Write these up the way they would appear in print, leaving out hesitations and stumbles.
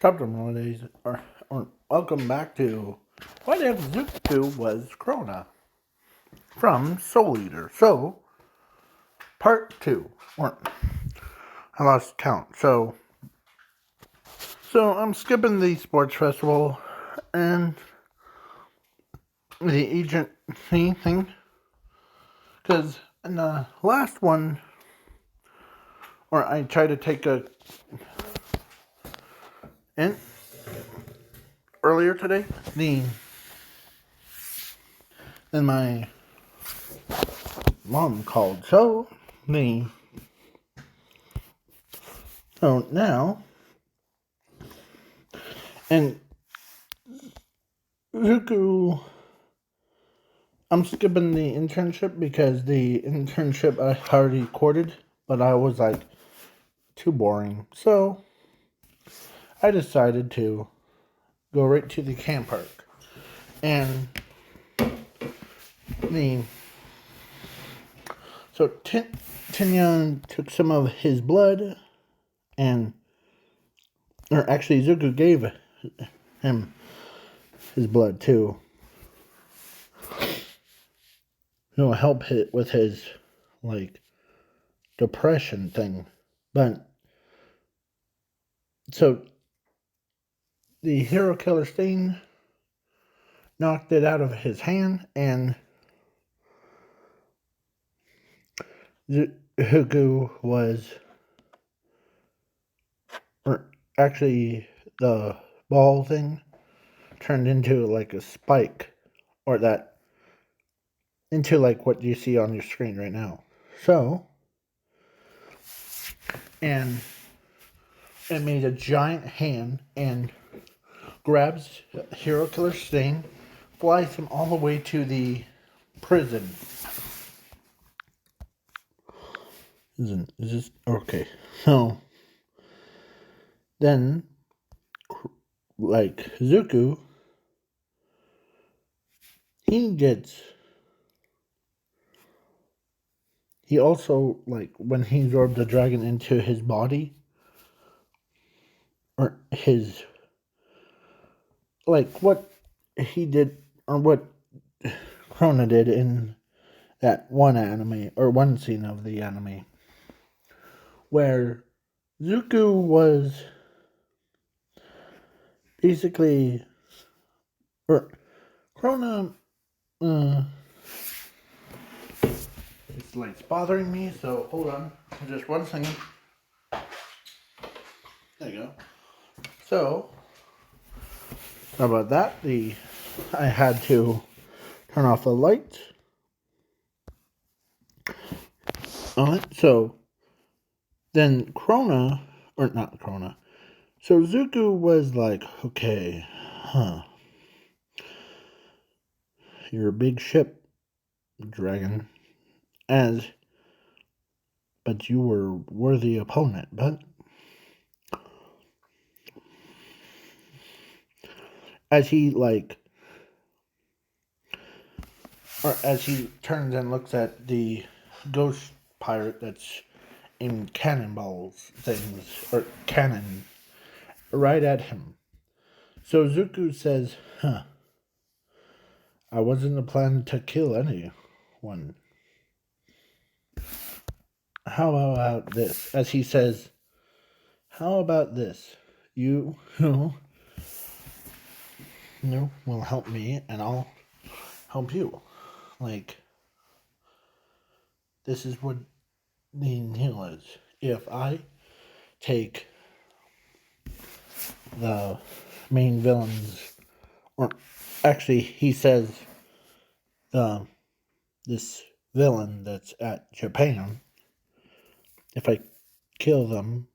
Chapter nowadays, or welcome back to What If Zuku Was Crona from Soul Eater. So, part 2, or I lost count. So I'm skipping the sports festival and the agency thing, because in the last one, or I tried to take a in earlier today, then my mom called. So now, and Zuku, I'm skipping the internship because the internship I already recorded, but I was like, too boring. So I decided to go right to the camp park. And the so Tinyan took some of his blood, and or actually Zuko gave him his blood to help it with his like depression thing. But so the hero killer stain knocked it out of his hand, and Zuko was, or actually the ball thing turned into like a spike, or that into like what you see on your screen right now. So, and it made a giant hand and grabs Hero Killer Stain, flies him all the way to the prison. Is this okay? So then, like Zuko, he also, like, when he absorbed the dragon into his body, or his, like, what he did, or what Crona did in that one anime, or one scene of the anime, where Zuko was basically, or Crona, it's like bothering me, so hold on, just 1 second. There you go. So, how about that? I had to turn off the lights on it. So then Crona, or not Crona. So Zuko was like, okay, you're a big ship, dragon, but you were worthy opponent. But as he as he turns and looks at the ghost pirate that's in cannonballs things, or cannon, right at him. So Zuko says, I wasn't planning to kill anyone. How about this? As he says, how about this? You will help me, and I'll help you. Like, this is what the deal is. If I take the main villains, or actually, he says, this villain that's at Japan, if I kill them,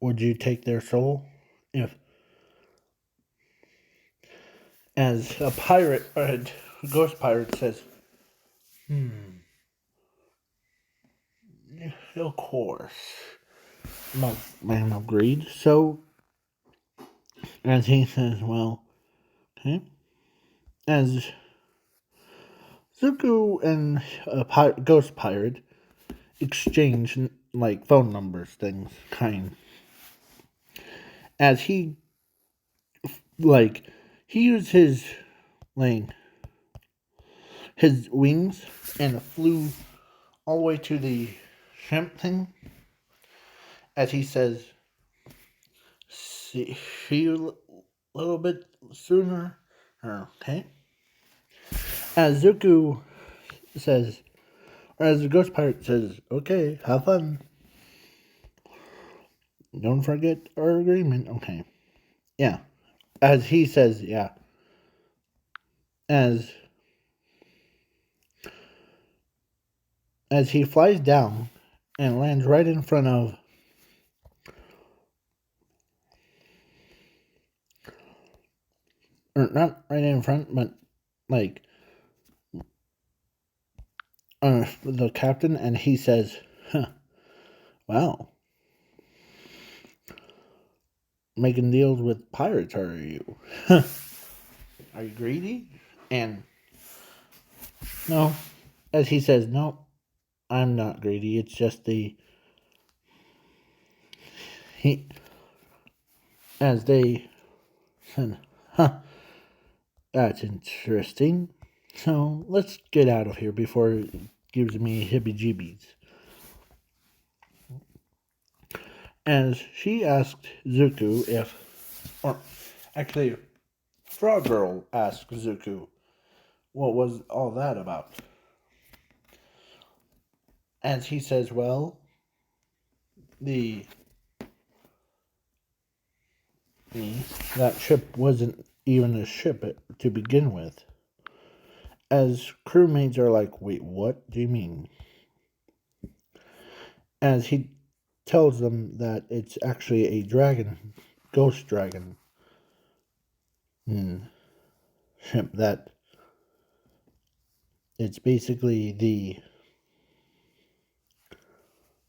would you take their soul? If, as a pirate, or a ghost pirate says, of course. Man agreed. So, as he says, well, okay. As Zuko and a ghost pirate exchange, like, phone numbers, things, kind. as he like he used his like his wings and flew all the way to the shrimp thing, as he says, see you a little bit sooner. Okay. As Zuko says, or as the ghost pirate says, okay, have fun. Don't forget our agreement. Okay. Yeah. As he says, yeah. As he flies down and lands right in front of or not right in front, but like the captain, and he says, huh, wow, making deals with pirates, are you? Are you greedy? And no, as he says, no, I'm not greedy. It's just he, as they said, huh, that's interesting. So let's get out of here before it gives me heebie jeebies. As she asked Zuko or actually, Frog Girl asked Zuko, what was all that about? As he says, well, the that ship wasn't even a ship to begin with. As crewmates are like, wait, what do you mean? As he tells them that it's actually a dragon, ghost dragon ship, that it's basically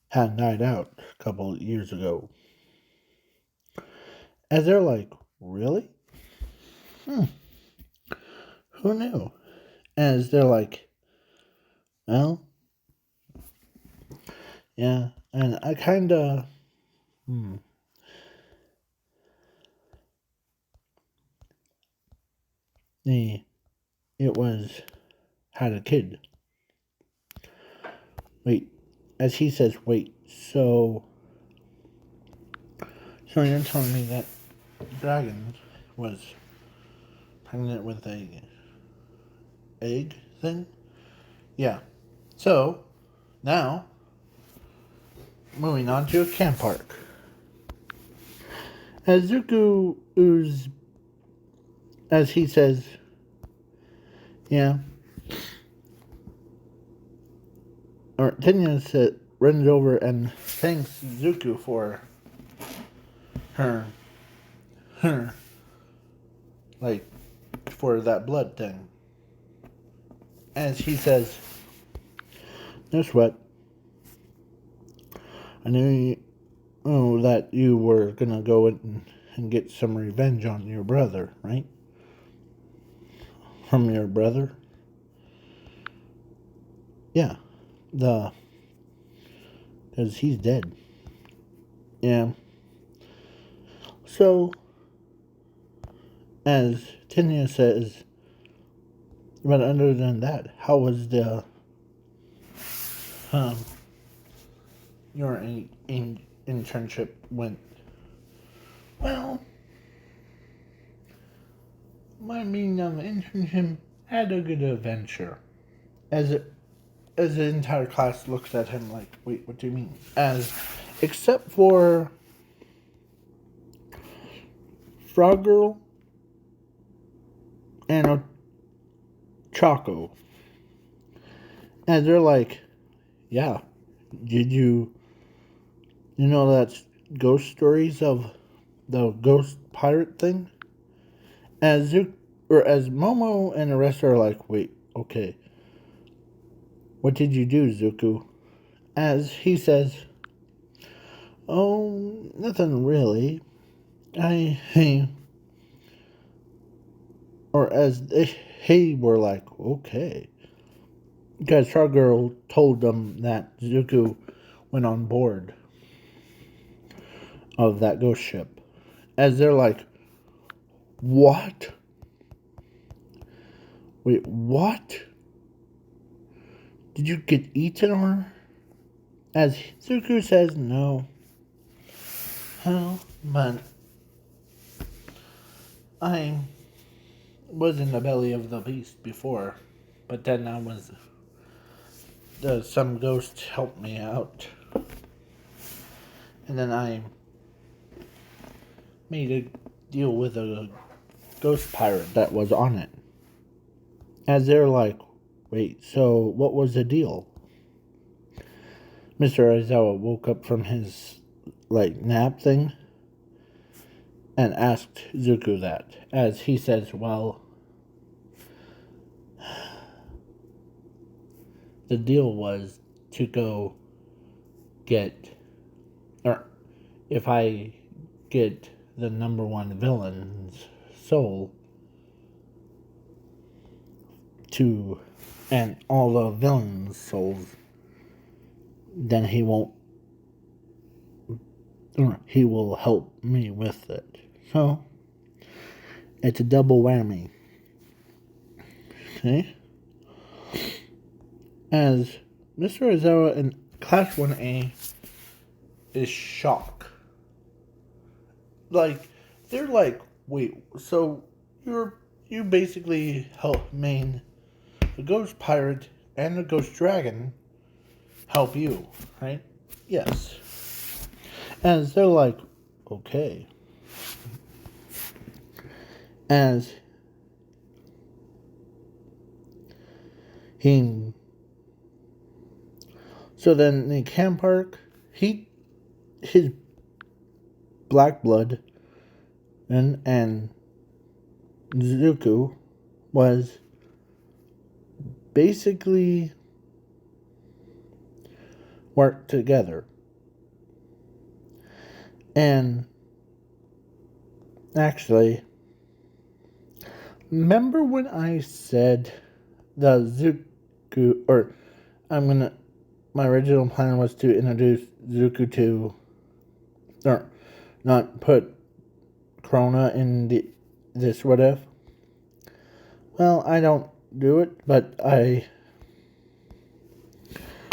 had died out a couple years ago. As they're like, really? Who knew? As they're like, well, yeah, and I kinda, the it was had a kid. Wait, as he says, wait, so you're telling me that dragon was pregnant with a egg thing? Yeah. So now moving on to a camp park. As Zuko ooze, as he says, yeah, or Tenya runs over and thanks Zuko for her, her, like, for that blood thing. As he says, no sweat. I knew that you were gonna go and get some revenge on your brother, right? From your brother? Yeah, because he's dead. Yeah. So, as Tanya says, but other than that, how was the um your internship went? Well, my meaning of internship had a good adventure. As it as the entire class looks at him like, wait, what do you mean? As except for Frog Girl and a Choco. And they're like, yeah, did you know that's ghost stories of the ghost pirate thing? As Momo and the rest are like, wait, okay, what did you do, Zuko? As he says, oh, nothing really. Hey, or as they were like, okay. Because Stargirl told them that Zuko went on board of that ghost ship. As they're like, what? Wait, what? Did you get eaten or? As Zuko says no. Hell, but I was in the belly of the beast before. But then I was... some ghost helped me out. And then I made a deal with a ghost pirate that was on it. As they're like, wait, so what was the deal? Mr. Aizawa woke up from his, nap thing and asked Zuko that. As he says, well, the deal was to go get, or if I get the number one villain's soul to, and all the villain's souls, then he won't, he will help me with it. So, it's a double whammy. Okay? As Mr. Aizawa in Class 1A is shocked. They're like, wait, so you basically help main the ghost pirate and the ghost dragon help you, right? Yes. As they're like, okay. As he... So then the camp park, his black blood and Zuko was basically worked together. And actually, remember when I said the Zuko, or my original plan was to introduce Zuko to, or not put crona in this what if? Well, I don't do it, but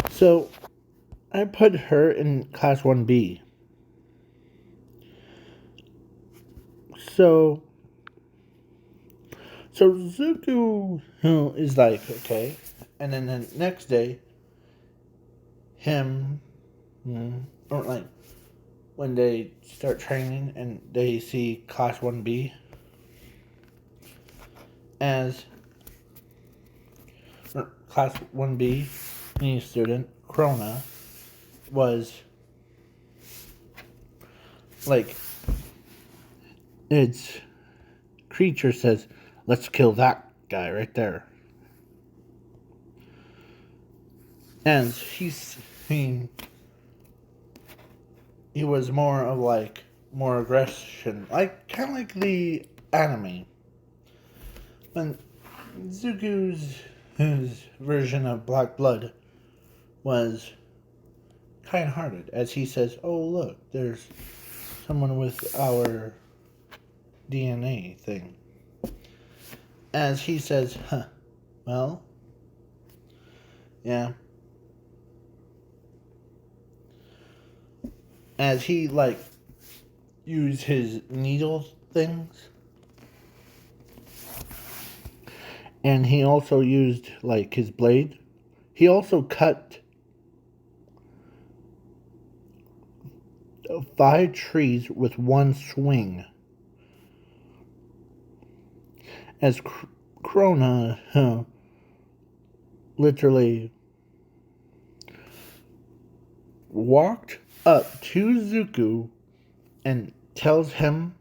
so I put her in Class 1B. So Zuko is like, okay. And then the next day, him, or when they start training and they see Class 1B as Class 1B new student, Crona, was its creature says, let's kill that guy right there. And he was more of more aggression, kind of like the anime. When Zuko's his version of Black Blood was kind-hearted, as he says, oh look, there's someone with our DNA thing. As he says, well, yeah. As he, used his needle things. And he also used, his blade. He also cut 5 trees with one swing. As Crona literally walked up to Zuko and tells him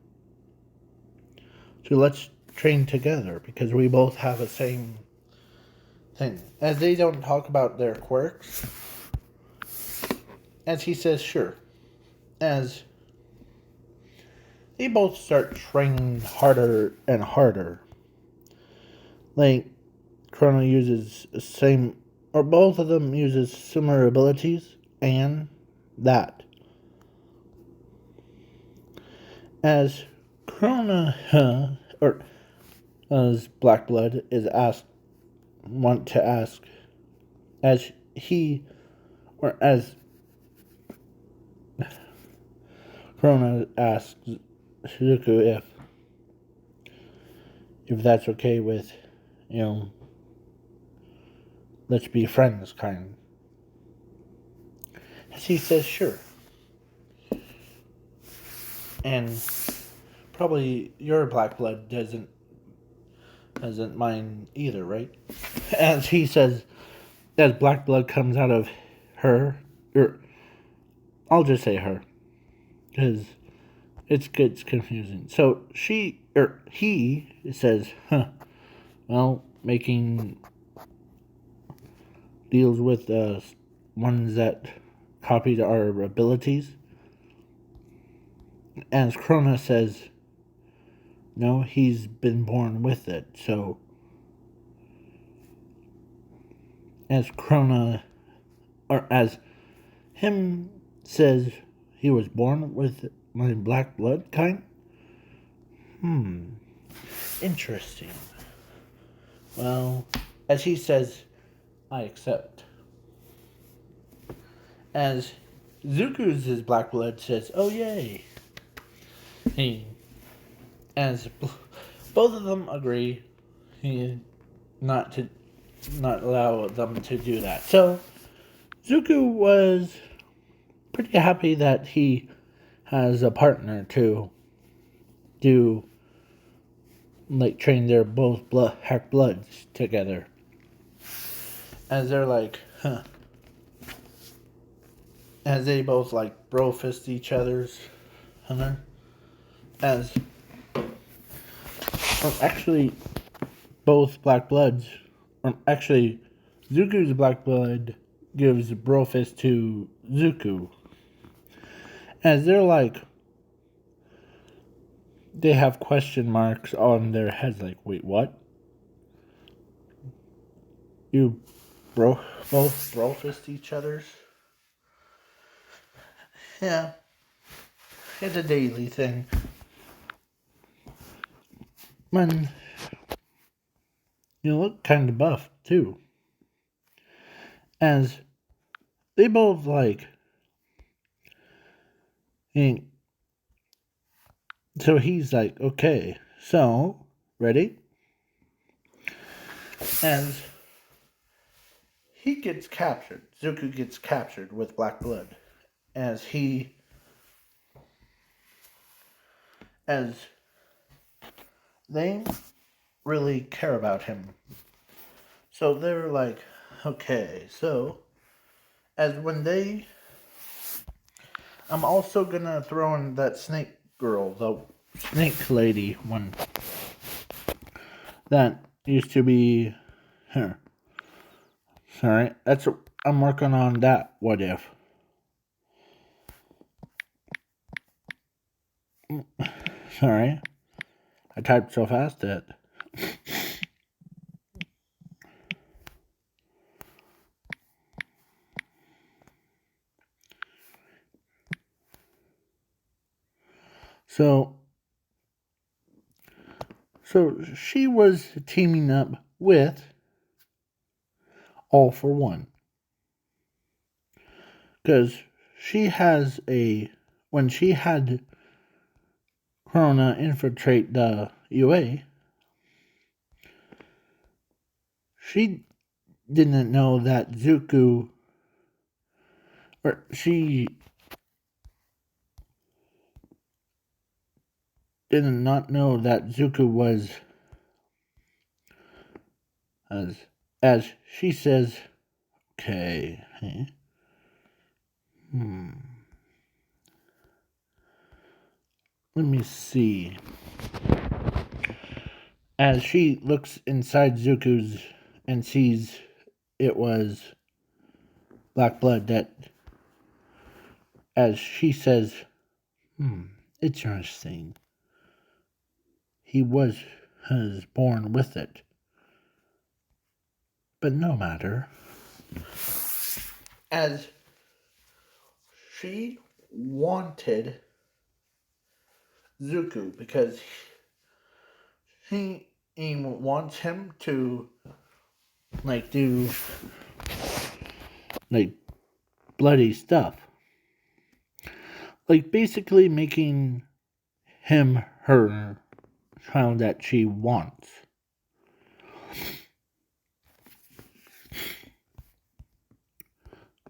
to let's train together because we both have the same thing. As they don't talk about their quirks, as he says, sure. As they both start training harder and harder. Crona uses both of them uses similar abilities and that. As crona, or as Black Blood is asked, want to ask, as he, or as crona asks Shizuku if that's okay with, you know, let's be friends kind. As he says, sure. And probably your Black Blood doesn't mind either, right? As he says, as Black Blood comes out of her, or I'll just say her, because it gets confusing. So he says, well, making deals with ones that copied our abilities. As Crona says, no, he's been born with it. So, as Crona, or as him says, he was born with my black blood kind? Interesting. Well, as he says, I accept. As Zuku's his black blood says, oh yay. He, as both of them agree, he not to not allow them to do that. So Zuku was pretty happy that he has a partner to do, like, train their both half bloods together. As they're like, as they both like bro fist each other's, as actually both black bloods, actually Zuku's black blood gives bro fist to Zuku. As they're like, they have question marks on their heads, like, wait, what? You both bro fist each other's? Yeah, it's a daily thing. Man, you look kind of buff too. As they both like, so he's like, okay, so ready? As he gets captured, Zuko gets captured with black blood. As they really care about him. So they're like, okay, so as when they, I'm also gonna throw in that snake girl, the snake lady one that used to be her. Sorry, I'm working on that. What if? Sorry, I typed so fast that. So she was teaming up with All for One. Because she has when she had Crona infiltrate the UA, she didn't know that Zuku, or she did not know that Zuku was, as she says, okay, let me see. As she looks inside Zuku's and sees it was black blood, that, as she says, interesting. He was born with it. But no matter. As she wanted Zuko because he wants him to like do like bloody stuff, like basically making him her child that she wants.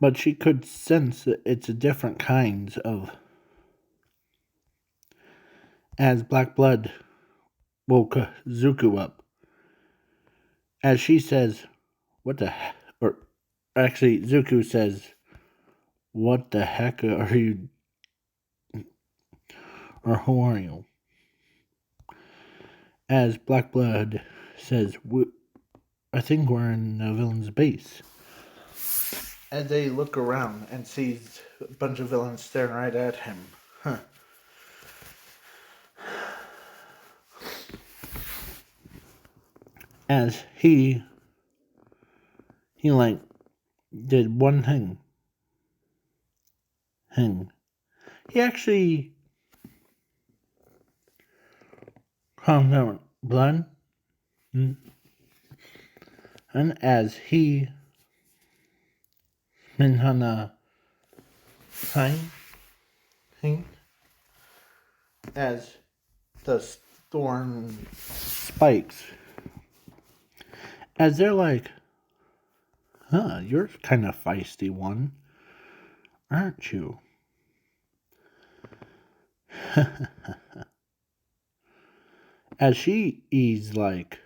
But she could sense that it's different kinds of. As Black Blood woke Zuko up, as she says, "What the heck?" Or actually, Zuko says, "What the heck are you? Or who are you?" As Black Blood says, "I think we're in the villain's base." As they look around and sees a bunch of villains staring right at him. Huh. As he like did one thing. He actually calmed down Blood, and as he went on a time thing, as the storm spikes, as they're like, "Huh, you're kind of feisty one, aren't you?" As she's like,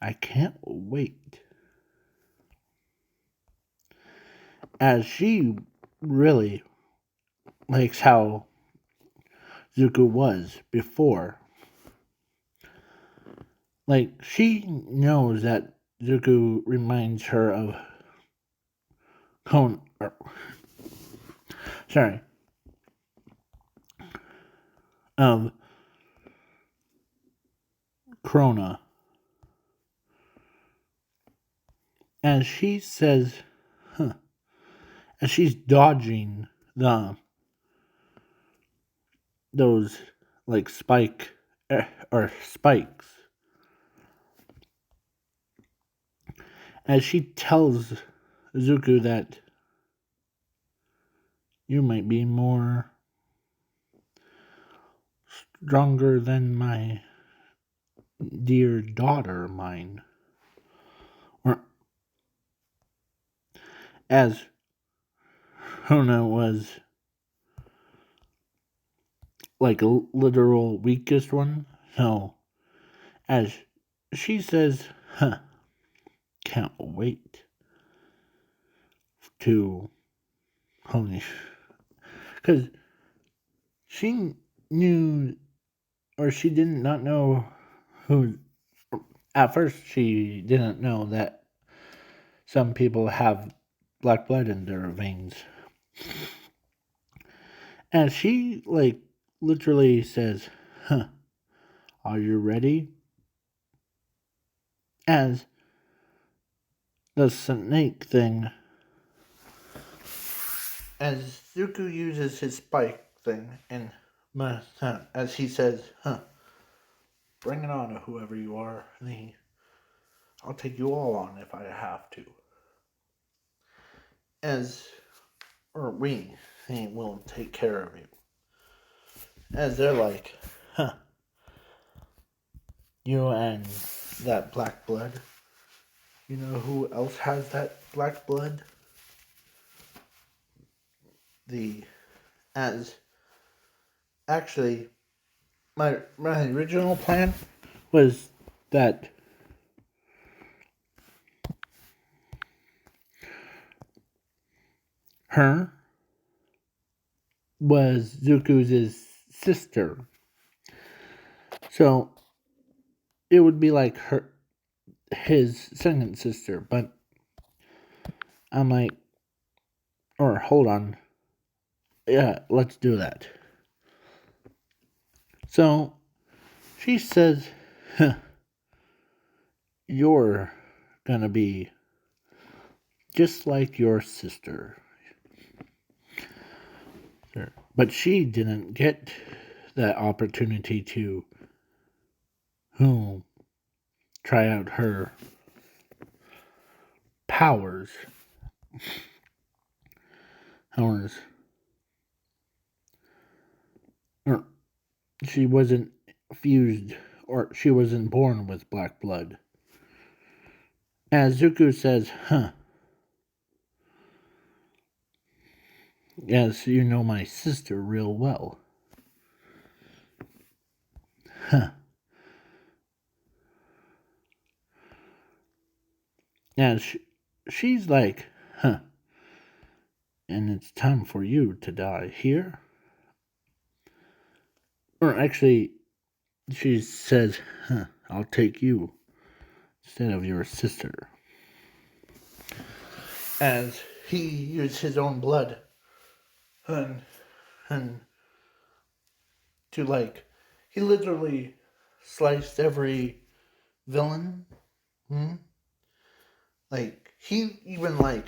I can't wait. As she really likes how Zuko was before. Like, she knows that Zuko reminds her of sorry, of Crona. As she says, as she's dodging those like or spikes, as she tells Zuko that you might be more stronger than my dear daughter mine. Or as Hona was like a literal weakest one. So as she says, can't wait to Hona. Because she knew, or she did not know who. At first, she didn't know that some people have black blood in their veins. And she, like, literally says, are you ready? As the snake thing, as Zuko uses his spike thing, and as he says, bring it on, whoever you are. I'll take you all on if I have to. We will take care of you. As they're like, you and that black blood. You know who else has that black blood? As actually, my original plan was that her was Zuko's sister. So it would be like his second sister, but I'm like, or hold on. Yeah, let's do that. So she says, you're gonna be just like your sister. Sure. But she didn't get that opportunity to try out her powers. Powers. Or she wasn't fused, or she wasn't born with black blood. As Zuko says, yes, you know my sister real well. Huh. And she's like, and it's time for you to die here? Or actually, she says, I'll take you instead of your sister. As he used his own blood and to he literally sliced every villain. He even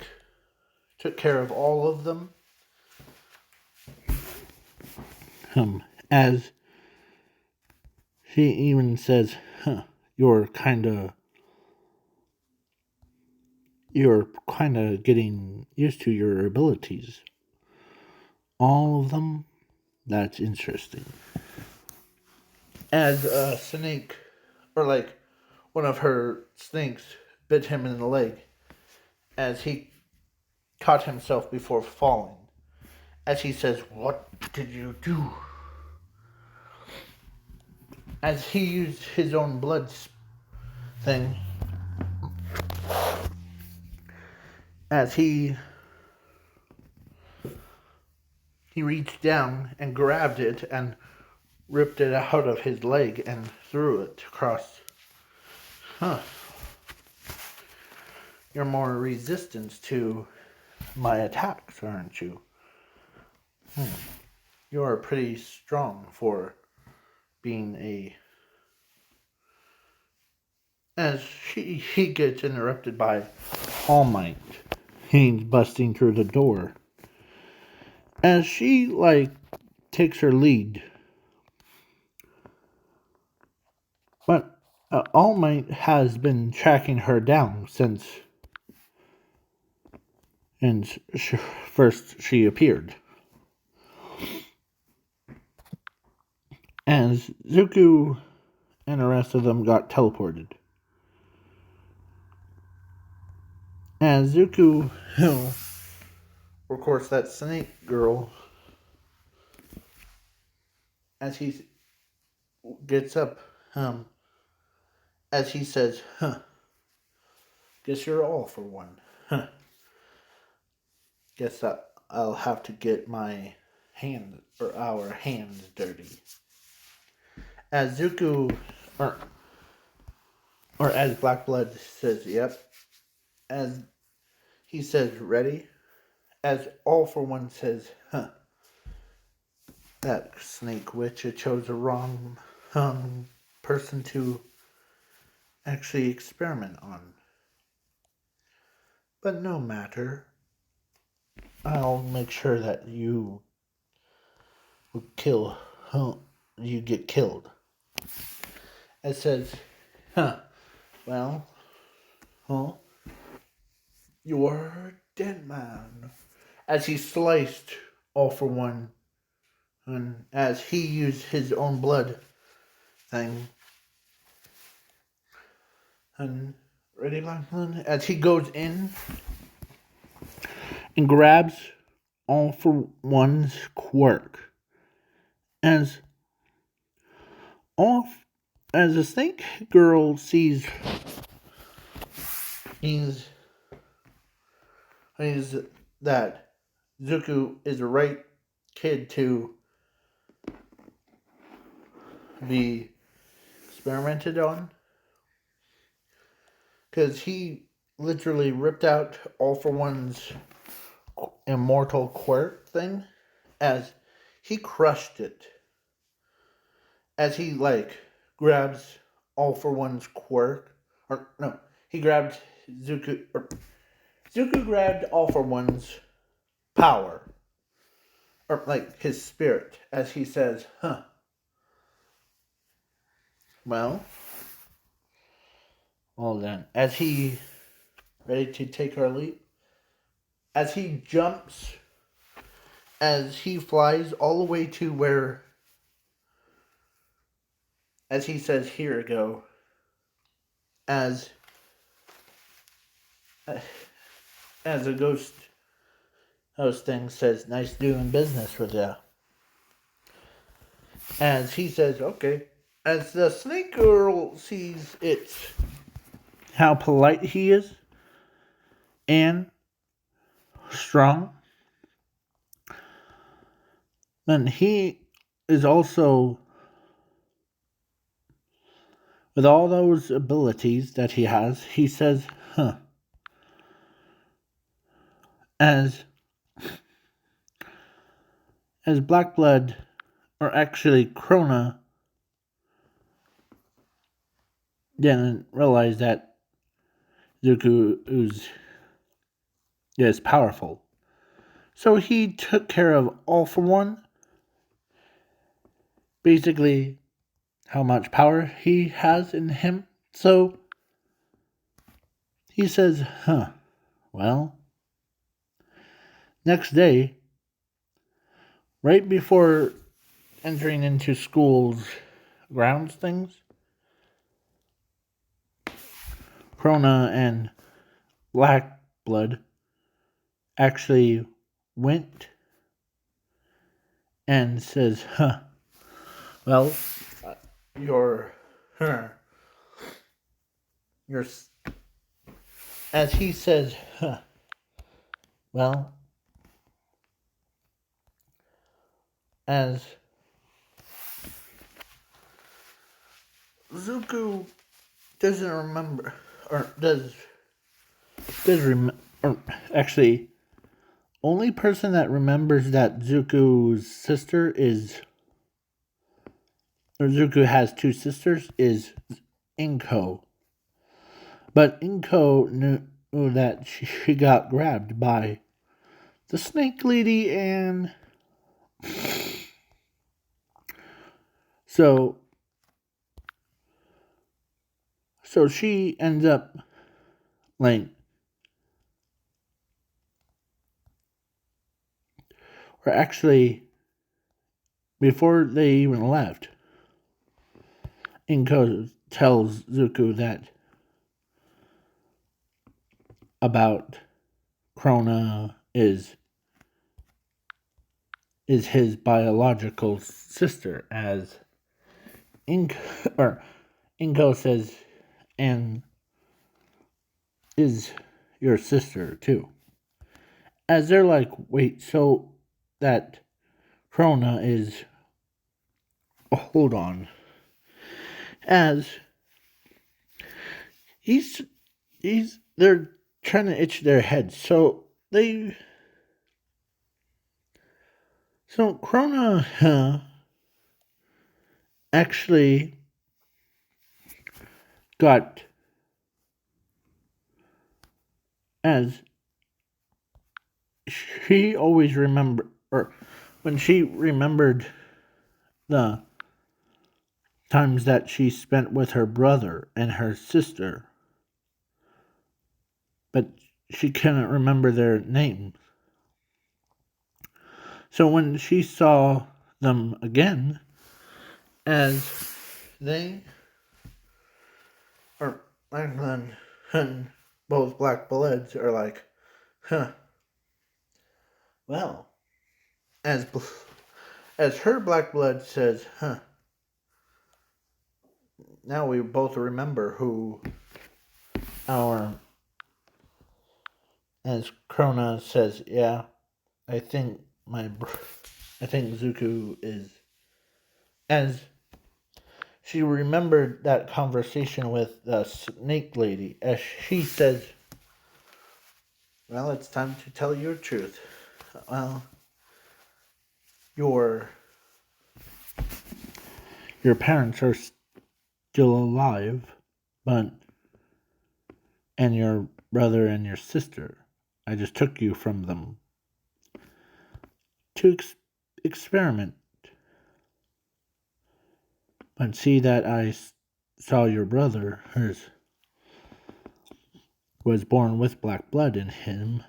took care of all of them. As he even says, you're kinda getting used to your abilities. All of them? That's interesting. As a snake, or one of her snakes, bit him in the leg, as he caught himself before falling. As he says, what did you do? As he used his own blood thing, as he reached down and grabbed it and ripped it out of his leg and threw it across. You're more resistant to my attacks, aren't you? You're pretty strong for being a... As he gets interrupted by All Might. He's busting through the door. As she, takes her lead. But All Might has been tracking her down since first she appeared. As Zuko and the rest of them got teleported. As Zuko, of course, that snake girl, as he gets up, as he says, guess you're all for one. Guess that I'll have to get my our hands dirty. As Zuko, or as Black Blood says, yep. As he says, ready. As All for One says, that snake witch chose the wrong person to actually experiment on. But no matter. I'll make sure that you you get killed. It says, well, you're a dead man. As he sliced All for One, and as he used his own blood thing, and ready, Blackman? As he goes in and grabs All for One's quirk, as the snake girl sees he's that Zuko is the right kid to be experimented on, because he literally ripped out All for One's immortal quirk thing, as he crushed it, as he grabs All for One's quirk, or no, he grabbed Zuko grabbed All for One's power, or like his spirit, as he says, well, well then, as he ready to take our leap, as he jumps, as he flies all the way to where, as he says, here go, as as a ghost host thing says, nice doing business with you. As he says, okay. As the snake girl sees it, how polite he is and strong, then he is also, with all those abilities that he has, he says, as Black Blood, or actually Crona, didn't realize that Zuko is powerful. So he took care of all for one. Basically, how much power he has in him. So he says, well, next day, right before entering into school's grounds things, Crona and Black Blood actually went and says, well, your, as he says, well, as Zuko doesn't remember, or does remember, or actually, only person that remembers that Zuko's sister is, or Zuko has two sisters, is Inko. But Inko knew that she got grabbed by the snake lady, and so she ends up like, or actually before they even left, Inko tells Zuko that about Crona is his biological sister, as Inko says, and is your sister too. As they're like, wait, so that Crona is, hold on, as they're trying to itch their heads, so Crona actually got, as she always remembered, or when she remembered the times that she spent with her brother and her sister, but she couldn't remember their names. So when she saw them again, as they, or Langland and both Black Bloods are like, well, as her Black Blood says, now we both remember who our, as Crona says, yeah, I think Zuko is, as she remembered that conversation with the snake lady, as she says, well, it's time to tell your truth. Well, your parents are still alive, but, and your brother and your sister, I just took you from them experiment. But see that I saw your brother, hers, was born with black blood in him.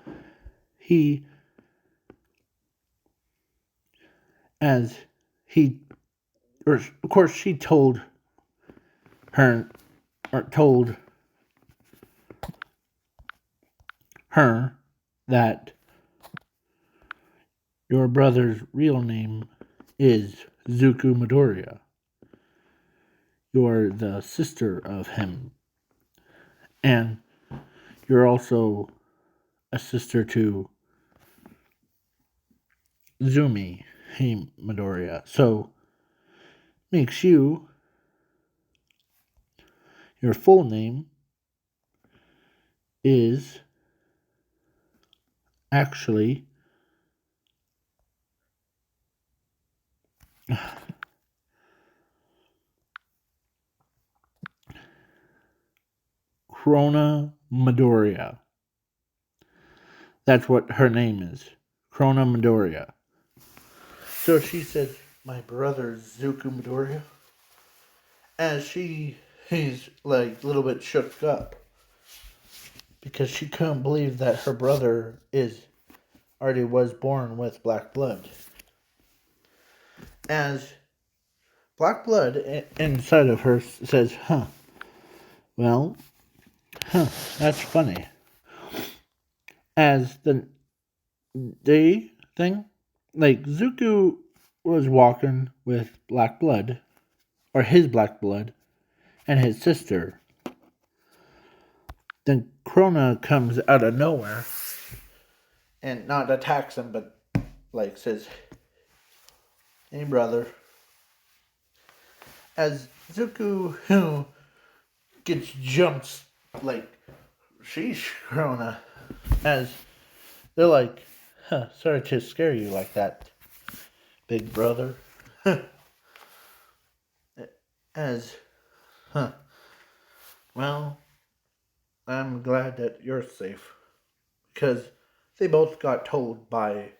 He, as he, or of course she told her, or told her that your brother's real name is Zuko Midoriya. You're the sister of him. And you're also a sister to Zumi Midoriya. So makes you your full name is actually Crona Midoriya. That's what her name is. Crona Midoriya. So she says, my brother Zuko Midoriya. As he's like a little bit shook up. Because she couldn't believe that her brother already was born with black blood. As black blood inside of her says, well, that's funny. As the day thing, like Zuko was walking with black blood, or his black blood, and his sister. Then Crona comes out of nowhere and not attacks him, but like says, hey brother. As Zuko who gets jumped like sheesh Crona. As they're like, sorry to scare you like that, big brother. As, well, I'm glad that you're safe. Because they both got told by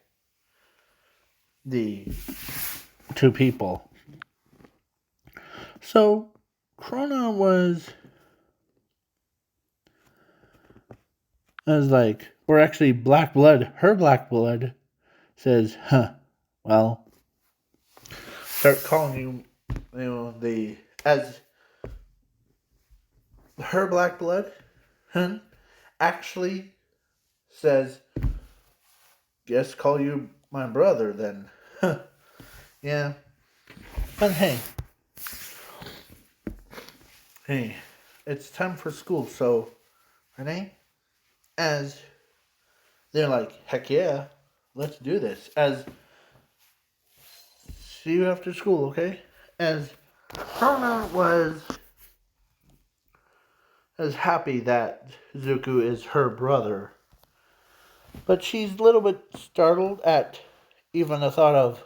the two people. So, Crona was like, or actually black blood, her black blood says, well, start calling you, as her black blood, actually says, guess call you my brother then. Yeah. But hey, it's time for school, so, Renee, as they're like, heck yeah, let's do this. As, see you after school, okay? As Krona was as happy that Zuko is her brother, but she's a little bit startled at even the thought of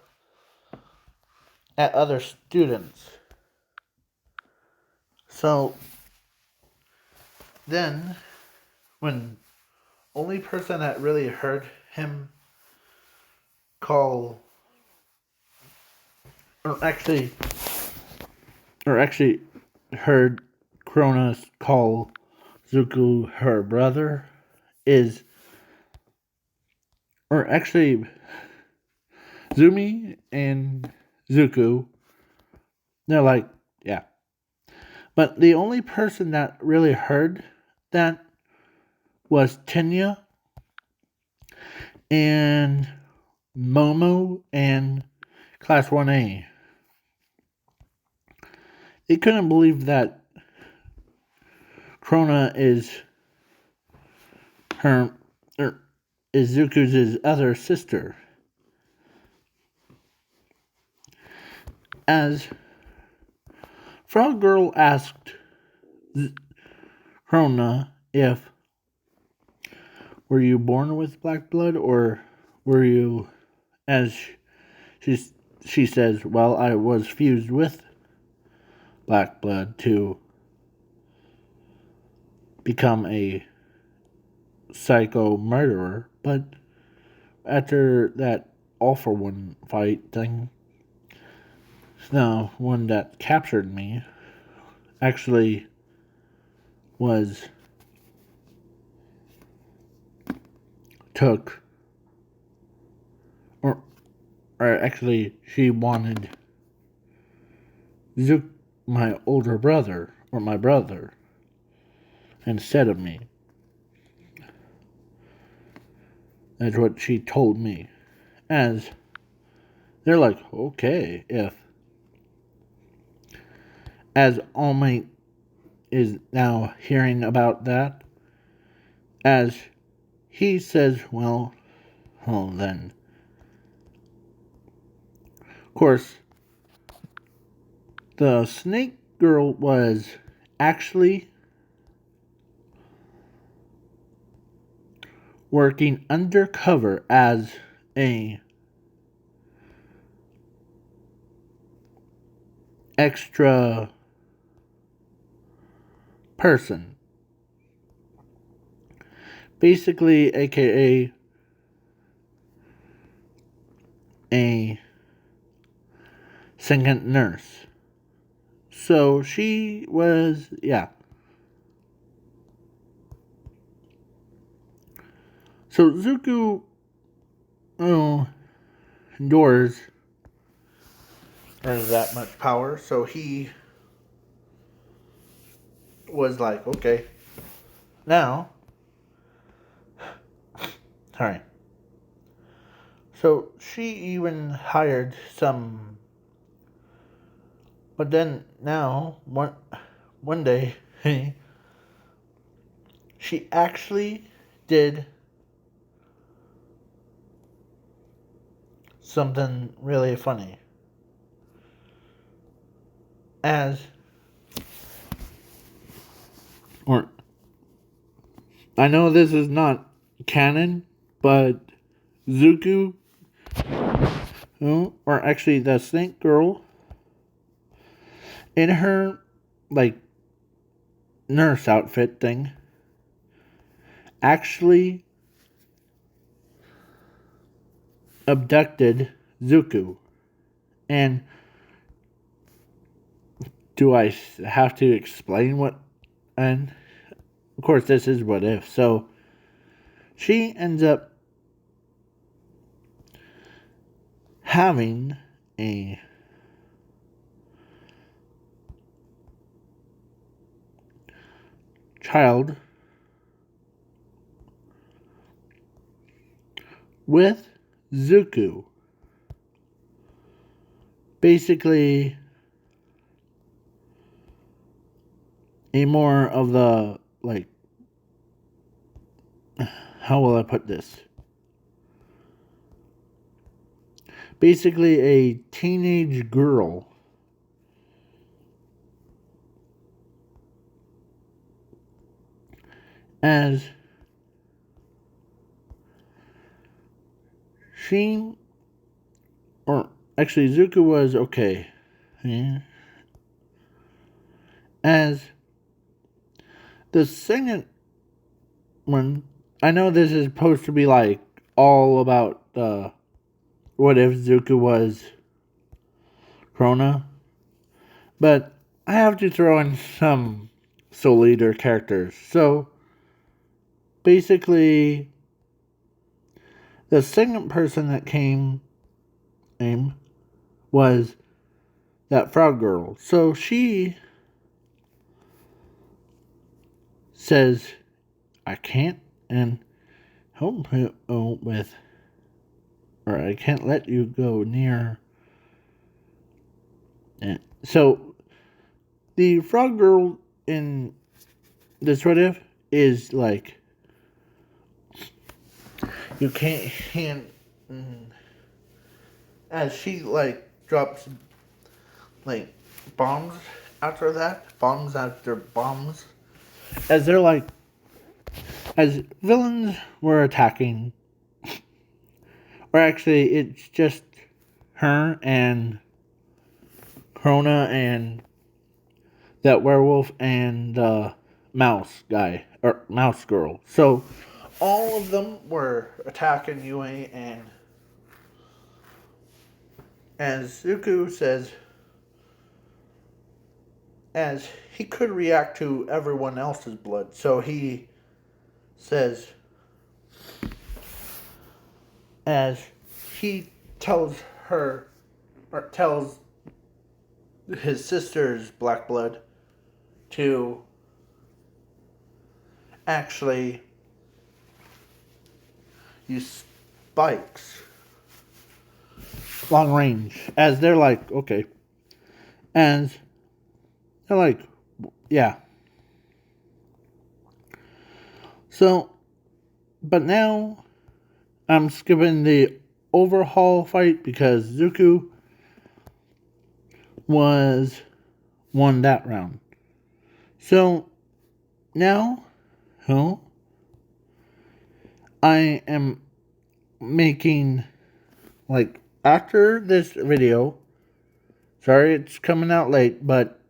at other students. So then, when only person that really heard him call, or actually heard Kronos call Zuko her brother is, or actually Zumi and Zuko, they're like, yeah. But the only person that really heard that was Tenya and Momo and Class 1A. They couldn't believe that Krona is is Zuko's other sister. As Frog Girl asked Krona if were you born with black blood or were you, as she says, well, I was fused with black blood to become a psycho murderer, but after that all-for-one fight thing. The one that captured me actually was took, or actually she wanted my older brother, or my brother, instead of me. That's what she told me. As they're like, okay, as All Might is now hearing about that, as he says, well, then. Of course, the snake girl was actually working undercover as a extra person. Basically, aka a second nurse. So she was, yeah. So Zuko, Doors has that much power, so he was like, okay, now, sorry. So she even hired some, but then now, one day, she actually did something really funny. I know this is not canon, but Zuko, or actually the snake girl, in her, nurse outfit thing, actually abducted Zuko. And do I have to explain what? And of course, this is what if. So she ends up having a child with Zuko. Basically, a more of the, how will I put this? Basically, a teenage girl as she, or actually Zuko was okay. Yeah. As the second one, I know this is supposed to be all about what if Zuko was crona, but I have to throw in some Soul Leader characters. So basically, the second person that came was that frog girl. So she says, I can't and help with, or I can't let you go near. And so the frog girl in this what if is you can't as she drops bombs after that, bombs after bombs, as they're as villains were attacking, or actually it's just her and crona and that werewolf and the mouse guy or mouse girl. So all of them were attacking Yue, and As Zuko says, as he could react to everyone else's blood. So he says, as he tells her, or tells his sister's black blood to actually use spikes long range. As they're like, okay. And they're like, yeah. So, but now I'm skipping the overhaul fight because Zuko won that round. So now, I am making, like, after this video, sorry it's coming out late, but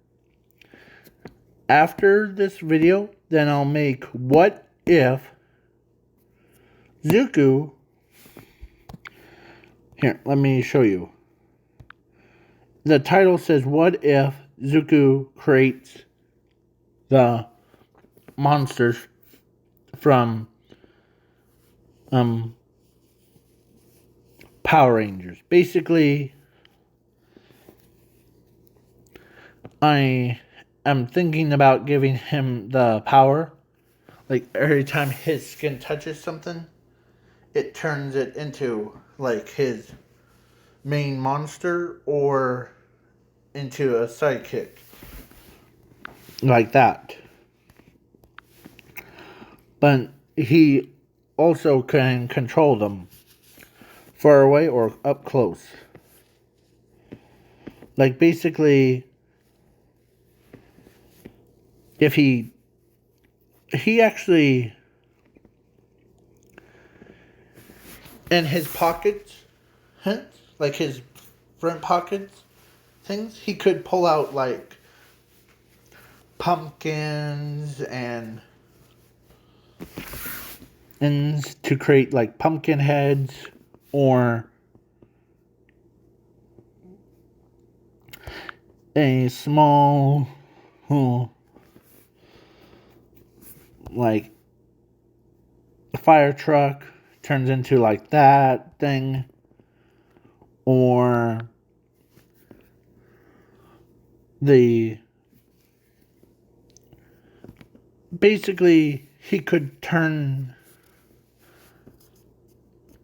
after this video, then I'll make what if Zuko, here, let me show you. The title says, what if Zuko creates the monsters from Power Rangers. Basically, I am thinking about giving him the power. Like, every time his skin touches something, it turns it into, like, his main monster or into a sidekick. Like that. But he also can control them far away or up close. Like, basically, if he actually, in his pockets, like his front pockets things, he could pull out like pumpkins and to create like pumpkin heads, or a small like fire truck turns into like that thing, or basically he could turn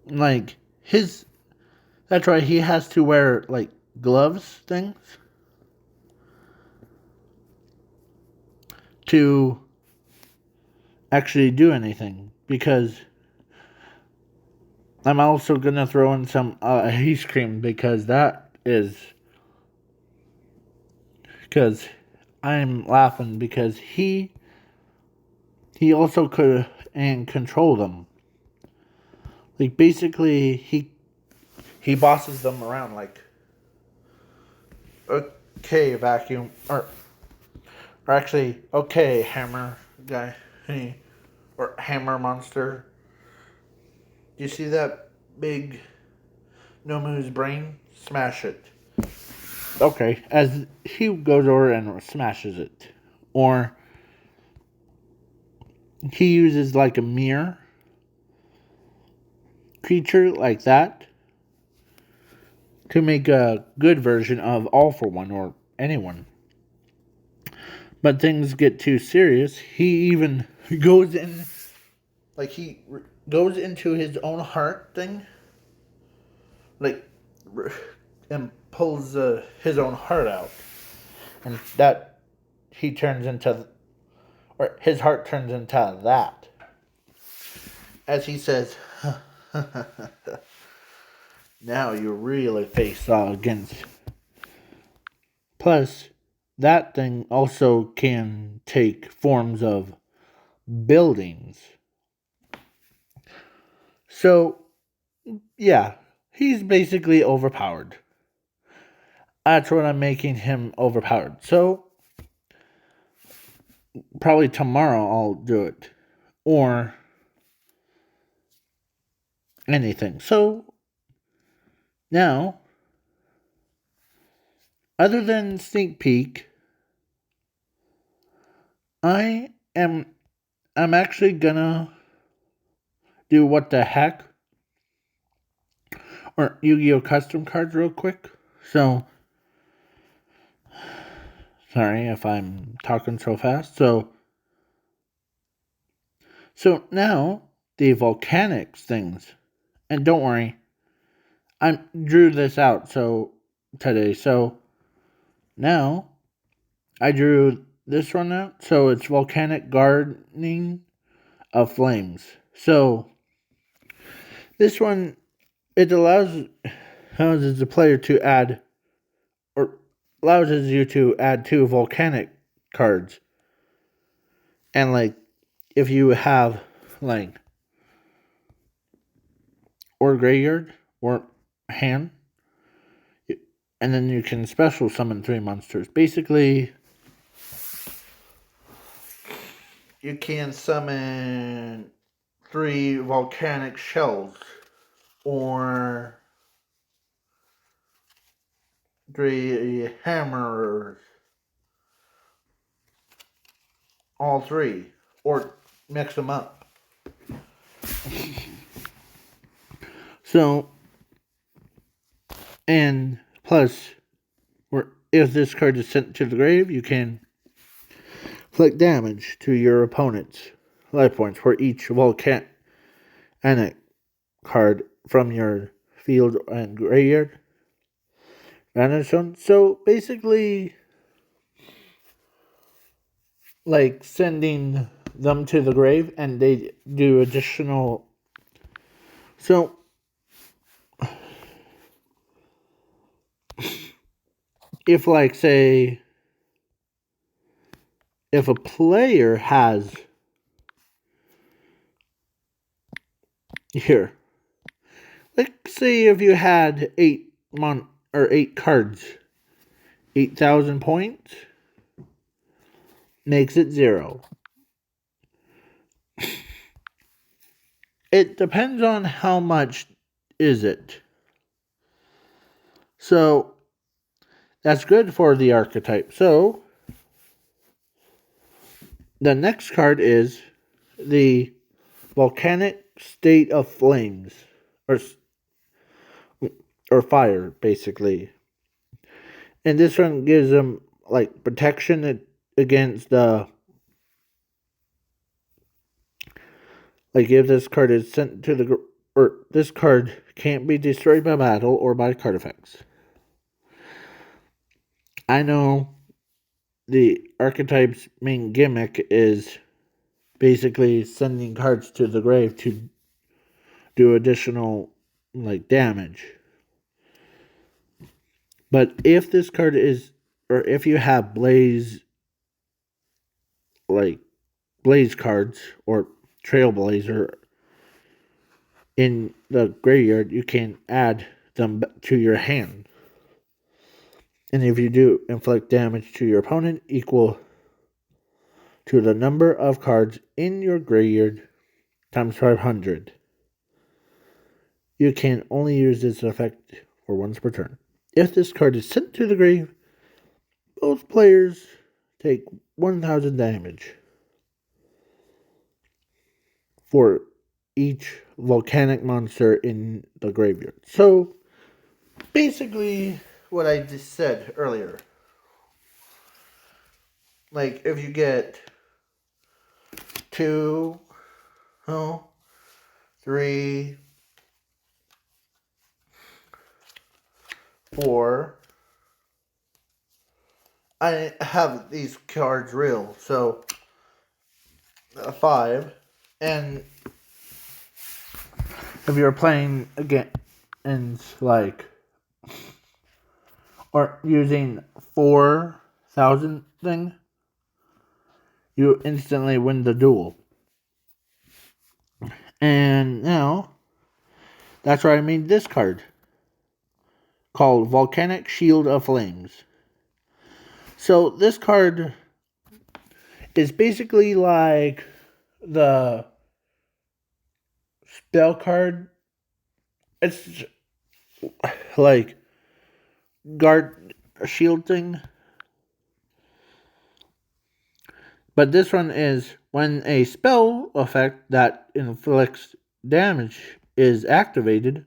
like his, that's right, he has to wear like gloves things to actually do anything, because I'm also gonna throw in some ice cream, because I'm laughing because he also could and control them. Like, basically he bosses them around, like, okay, vacuum, or actually, okay, hammer guy, or hammer monster. You see that big Nomu's brain? Smash it. Okay, as he goes over and smashes it. Or he uses like a mirror creature like that to make a good version of All for One or anyone. But things get too serious. He even goes in, like, he goes into his own heart thing, like, and pulls his own heart out, and that he turns into, or his heart turns into that. As he says, now you really face against. Plus, that thing also can take forms of buildings. So, yeah, he's basically overpowered. That's what I'm making him overpowered. So, probably tomorrow I'll do it. Or anything. So, now, other than sneak peek, I am I'm actually gonna do what the heck or Yu-Gi-Oh custom cards real quick. So sorry if I'm talking so fast. So now the volcanics things. And don't worry, I drew this out today. So now I drew this one out. So it's volcanic gardening of flames. So this one it allows the player to add or allows you to add two volcanic cards. And like if you have like or graveyard or hand, and then you can special summon three monsters. Basically, you can summon three volcanic shells or three hammers, all three, or mix them up. So, and plus, if this card is sent to the grave, you can inflict damage to your opponent's life points for each volcanic card from your field and graveyard. So basically, like sending them to the grave, and they do additional. So, if like say, if a player has here, like say if you had 8 cards, 8,000 points makes it 0. It depends on how much is it. So that's good for the archetype. So the next card is the Volcanic State of Flames, or fire, basically. And this one gives them like protection against like if this card is sent to the or this card can't be destroyed by battle or by card effects. I know the archetype's main gimmick is basically sending cards to the grave to do additional like damage. But if this card is, or if you have blaze cards or trailblazer in the graveyard, you can add them to your hand. And if you do inflict damage to your opponent equal to the number of cards in your graveyard times 500. You can only use this effect for once per turn. If this card is sent to the grave, both players take 1,000 damage for each volcanic monster in the graveyard. So, basically, what I just said earlier. Like, if you get 2, 3, 4. I have these cards real, so 5. And if you're playing again and like or using 4,000 thing, you instantly win the duel. And now that's why I made this card called Volcanic Shield of Flings. So this card is basically like the spell card. It's like shield thing. But this one is when a spell effect that inflicts damage is activated,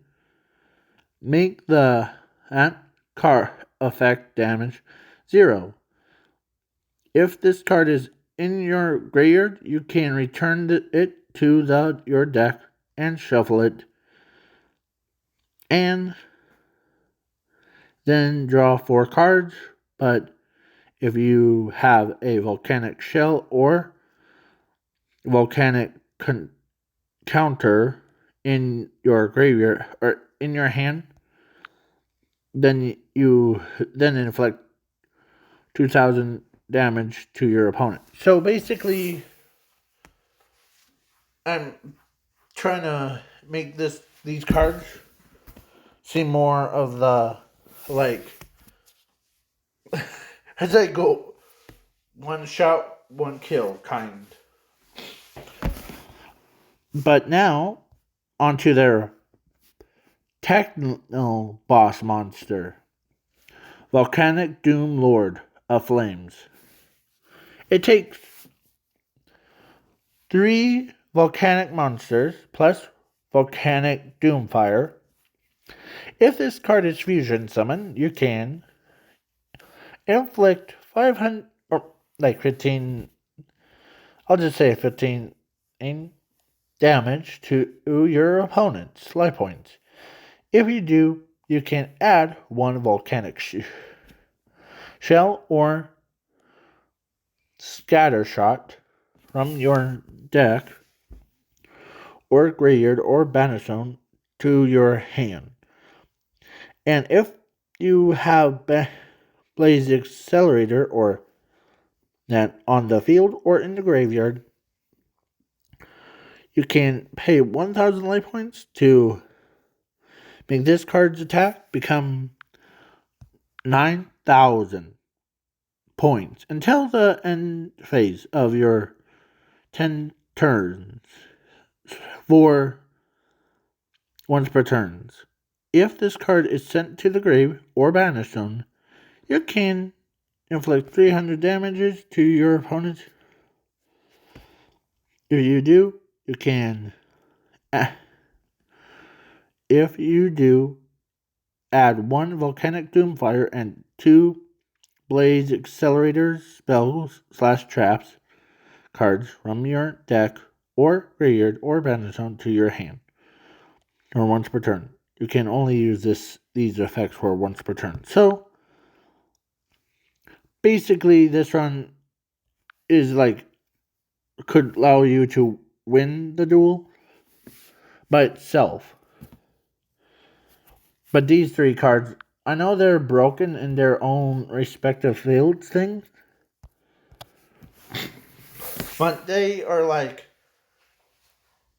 make the card effect damage 0. If this card is in your graveyard, you can return it to your deck and shuffle it, and then draw 4 cards. But if you have a volcanic shell or volcanic counter in your graveyard or in your hand, then you inflict 2,000 damage to your opponent. So basically, I'm trying to make these cards seem more of the like as I go one shot, one kill kind. But now onto their techno boss monster, Volcanic Doom Lord of Flames. It takes 3 volcanic monsters plus Volcanic Doomfire. If this card is fusion summoned, you can inflict 500 or like 15. I'll just say 15 damage to your opponent's life points. If you do, you can add 1 volcanic shell or scatter shot from your deck or graveyard or banistone to your hand. And if you have Blaze Accelerator or that on the field or in the graveyard, you can pay 1,000 life points to make this card's attack become 9,000 points until the end phase of your 10 turns for once per turn. If this card is sent to the grave or banistone, you can inflict 300 damages to your opponent. If you do, you can. If you do, add 1 Volcanic Doomfire and 2 Blaze Accelerators spells / traps cards from your deck or graveyard or banistone to your hand, or once per turn. You can only use these effects for once per turn. So basically, this run is like could allow you to win the duel by itself. But these 3 cards, I know they're broken in their own respective fields things, but they are like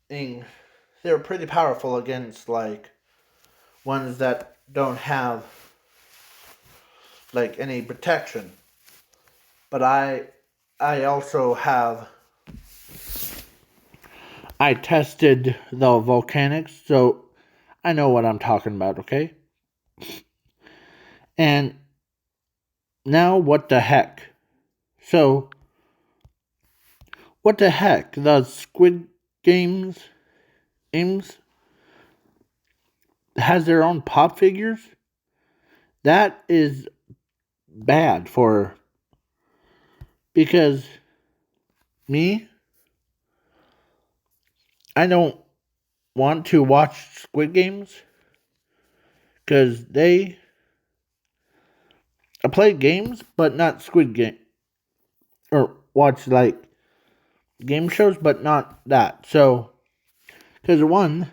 they're pretty powerful against like ones that don't have like any protection. But I also have I tested the volcanics, so I know what I'm talking about, okay? And now what the heck? So what the heck? The Squid Games has their own pop figures? That is bad because me, I don't want to watch Squid Games because I play games, but not Squid Game, or watch like game shows, but not that. So, because one,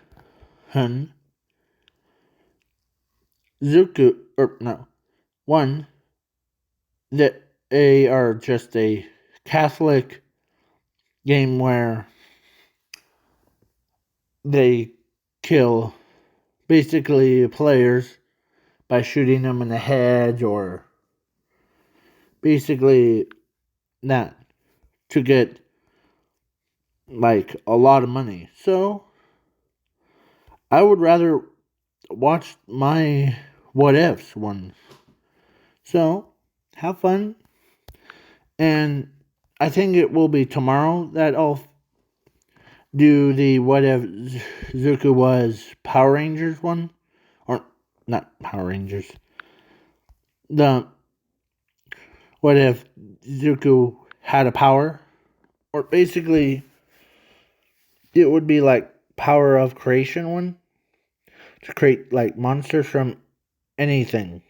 Zuku, or no, one, that they are just a Catholic game where they kill basically players by shooting them in the head or basically that to get like a lot of money. So I would rather watch my what ifs ones. So, have fun. And I think it will be tomorrow that I'll do the what if Zuko was Power Rangers one. Or, not Power Rangers. The what if Zuko had a power? Or basically, it would be like power of creation one. To create like monsters from anything.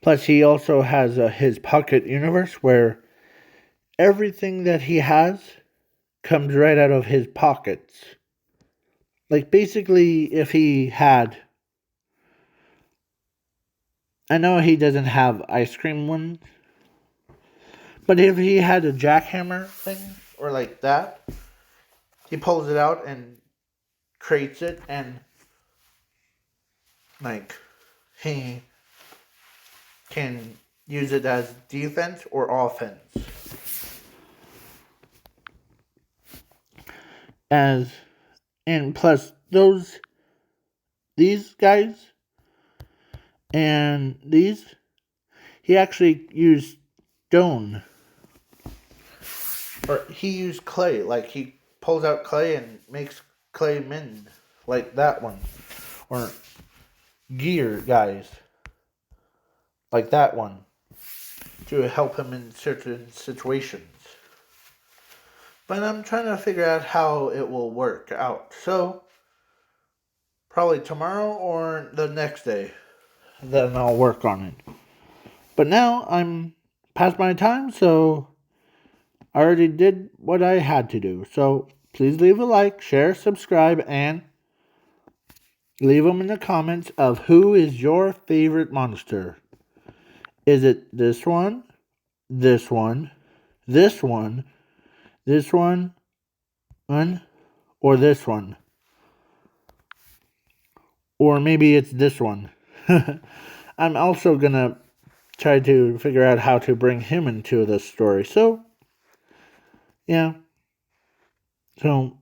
Plus, he also has his pocket universe where everything that he has comes right out of his pockets. Like, basically, if he had. I know he doesn't have ice cream ones, but if he had a jackhammer thing, or like that, he pulls it out and creates it, and, like, he can use it as defense or offense. And plus, these guys, and these, he actually used stone. Or he used clay. Like, he pulls out clay and makes clay men. Like that one. Or gear guys. Like that one. To help him in certain situations. But I'm trying to figure out how it will work out. So, probably tomorrow or the next day. Then I'll work on it. But now I'm past my time, so I already did what I had to do. So please leave a like, share, subscribe, and leave them in the comments of who is your favorite monster. Is it this one, this one, this one, this one, or this one? Or maybe it's this one. I'm also gonna try to figure out how to bring him into this story. So, yeah. So,